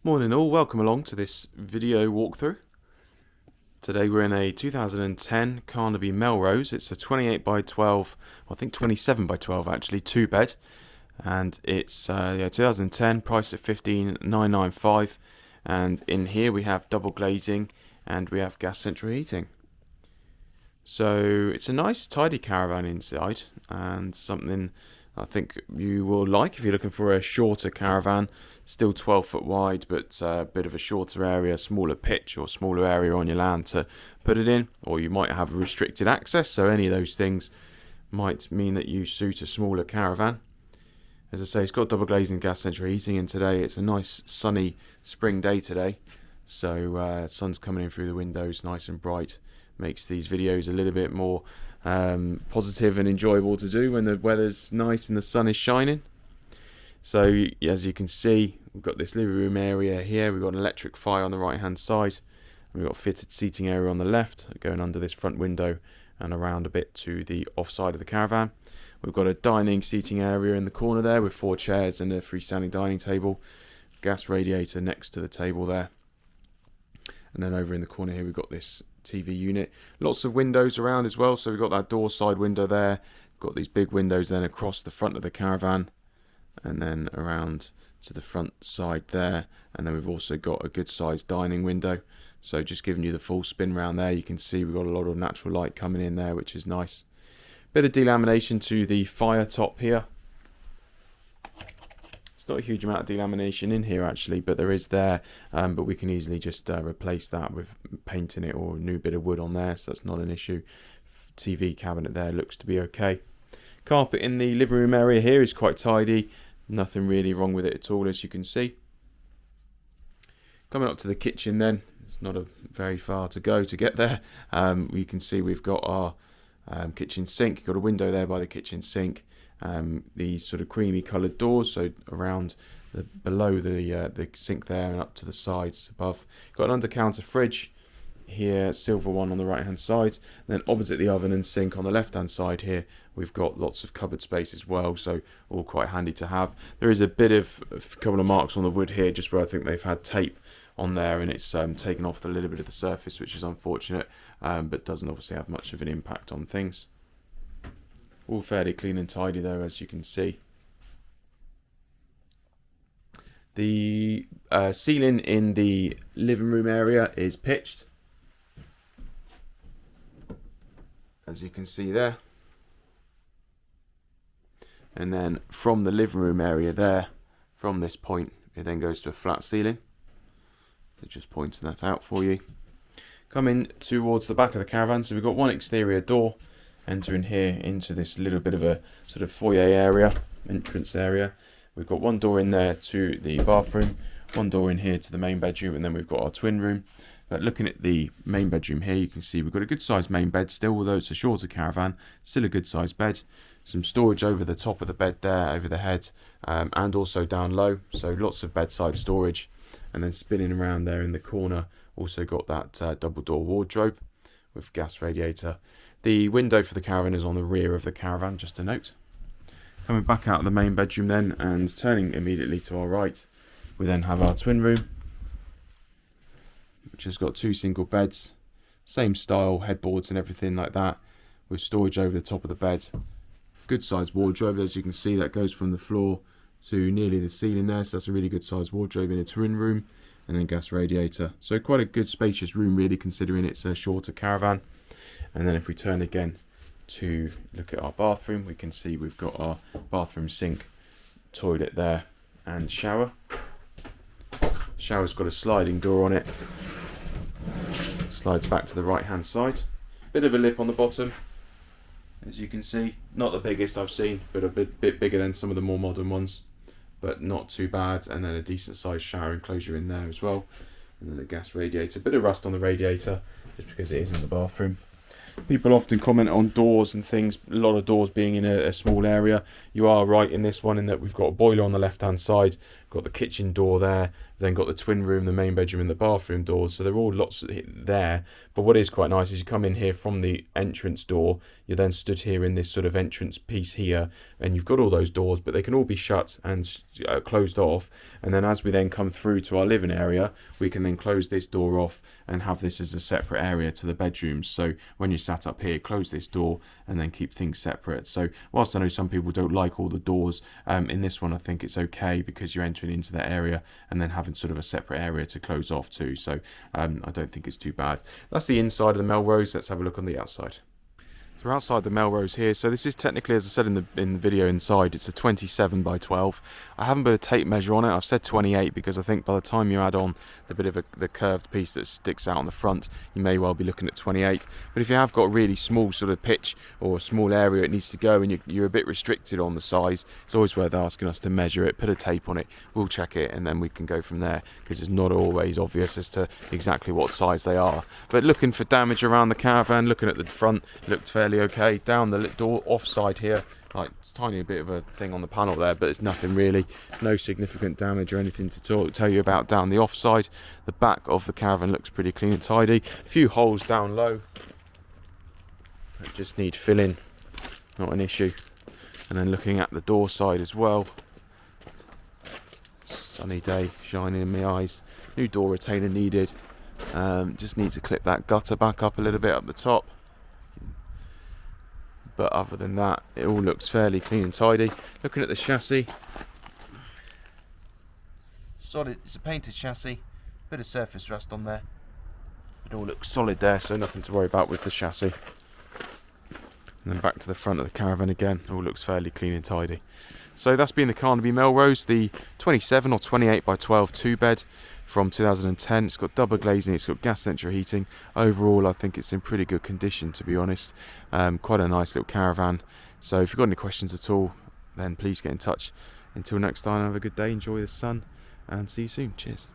Morning all, welcome along to this video walkthrough. Today we're in a 2010 Carnaby Melrose. It's a 28 by 12, I think 27 by 12 actually, 2-bed. And it's 2010, priced at 15,995. And in here we have double glazing and we have gas central heating. So it's a nice tidy caravan inside, and something I think you will like if you're looking for a shorter caravan, still 12 foot wide, but a bit of a shorter area, smaller pitch or smaller area on your land to put it in, or you might have restricted access, so any of those things might mean that you suit a smaller caravan. As I say, it's got double glazing and gas central heating, and today it's a nice sunny spring day today, so sun's coming in through the windows nice and bright. Makes these videos a little bit more positive and enjoyable to do when the weather's nice and the sun is shining. So as you can see, we've got this living room area here. We've got an electric fire on the right hand side, and we've got a fitted seating area on the left going under this front window and around a bit to the off side of the caravan. We've got a dining seating area in the corner there with 4 chairs and a freestanding dining table, gas radiator next to the table there, and then over in the corner here we've got this TV unit. Lots of windows around as well, so we've got that door side window there, got these big windows then across the front of the caravan and then around to the front side there, and then we've also got a good sized dining window. So just giving you the full spin round there, you can see we've got a lot of natural light coming in there, which is nice. Bit of delamination to the fire top here. It's not a huge amount of delamination in here actually, but there is there, but we can easily just replace that with painting it or a new bit of wood on there, so that's not an issue. TV cabinet there looks to be okay. Carpet in the living room area here is quite tidy, nothing really wrong with it at all, as you can see. Coming up to the kitchen then, it's not a very far to go to get there. You can see we've got our kitchen sink, got a window there by the kitchen sink. These sort of creamy coloured doors, so around below the sink there and up to the sides above. Got an under counter fridge here, silver one on the right hand side. And then opposite the oven and sink on the left hand side here, we've got lots of cupboard space as well, so all quite handy to have. There is a bit of a couple of marks on the wood here, just where I think they've had tape on there and it's taken off a little bit of the surface, which is unfortunate, but doesn't obviously have much of an impact on things. All fairly clean and tidy though, as you can see. The ceiling in the living room area is pitched, as you can see there. And then from the living room area there, from this point, it then goes to a flat ceiling. So just pointing that out for you. Coming towards the back of the caravan, so we've got one exterior door entering here into this little bit of a sort of foyer area, entrance area. We've got one door in there to the bathroom, one door in here to the main bedroom, and then we've got our twin room. But looking at the main bedroom here, you can see we've got a good sized main bed still, although it's a shorter caravan, still a good sized bed. Some storage over the top of the bed there, over the head, and also down low, so lots of bedside storage. And then spinning around there in the corner, also got that double door wardrobe with gas radiator. The window for the caravan is on the rear of the caravan, just a note. Coming back out of the main bedroom then, and turning immediately to our right, we then have our twin room, which has got 2 single beds, same style, headboards and everything like that, with storage over the top of the bed. Good sized wardrobe, as you can see, that goes from the floor to nearly the ceiling there, so that's a really good sized wardrobe in a twin room, and then gas radiator. So quite a good spacious room really, considering it's a shorter caravan. And then if we turn again to look at our bathroom, we can see we've got our bathroom sink, toilet there, and shower. Shower's got a sliding door on it, slides back to the right hand side. Bit of a lip on the bottom, as you can see. Not the biggest I've seen, but a bit bigger than some of the more modern ones, but not too bad. And then a decent sized shower enclosure in there as well, and then a gas radiator. Bit of rust on the radiator just because it is in the bathroom. People often comment on doors and things, a lot of doors being in a small area. You are right in this one in that we've got a boiler on the left hand side, got the kitchen door there, then got the twin room, the main bedroom and the bathroom doors, so they're all lots there. But what is quite nice is you come in here from the entrance door, you're then stood here in this sort of entrance piece here, and you've got all those doors, but they can all be shut and closed off. And then as we then come through to our living area, we can then close this door off and have this as a separate area to the bedrooms. So when you're sat up here, close this door and then keep things separate. So whilst I know some people don't like all the doors, in this one I think it's okay because you're entering into that area and then having sort of a separate area to close off too. So I don't think it's too bad. That's the inside of the Melrose. Let's have a look on the outside. So we're outside the Melrose here. So this is technically, as I said in the video inside, it's a 27 by 12. I haven't put a tape measure on it. I've said 28 because I think by the time you add on the bit of the curved piece that sticks out on the front, you may well be looking at 28. But if you have got a really small sort of pitch or a small area it needs to go and you're a bit restricted on the size, it's always worth asking us to measure it, put a tape on it, we'll check it, and then we can go from there, because it's not always obvious as to exactly what size they are. But looking for damage around the Caravan, looking at the front, looked fairly okay. Down the door offside here, like it's tiny bit of a thing on the panel there, but it's nothing really, no significant damage or anything to tell you about down the offside. The back of the Caravan looks pretty clean and tidy. A few holes down low that just need filling, not an issue. And then looking at the door side as well, sunny day shining in my eyes. New door retainer needed. Just need to clip that gutter back up a little bit up the top. But other than that, it all looks fairly clean and tidy. Looking at the chassis, solid. It's a painted chassis, bit of surface rust on there. It all looks solid there, so nothing to worry about with the chassis. And then back to the front of the Caravan again, all looks fairly clean and tidy. So that's been the Carnaby Melrose, the 27 or 28 by 12 2-bed from 2010. It's got double glazing, it's got gas central heating. Overall, I think it's in pretty good condition, to be honest. Quite a nice little Caravan. So if you've got any questions at all, then please get in touch. Until next time, have a good day, enjoy the sun, and see you soon. Cheers.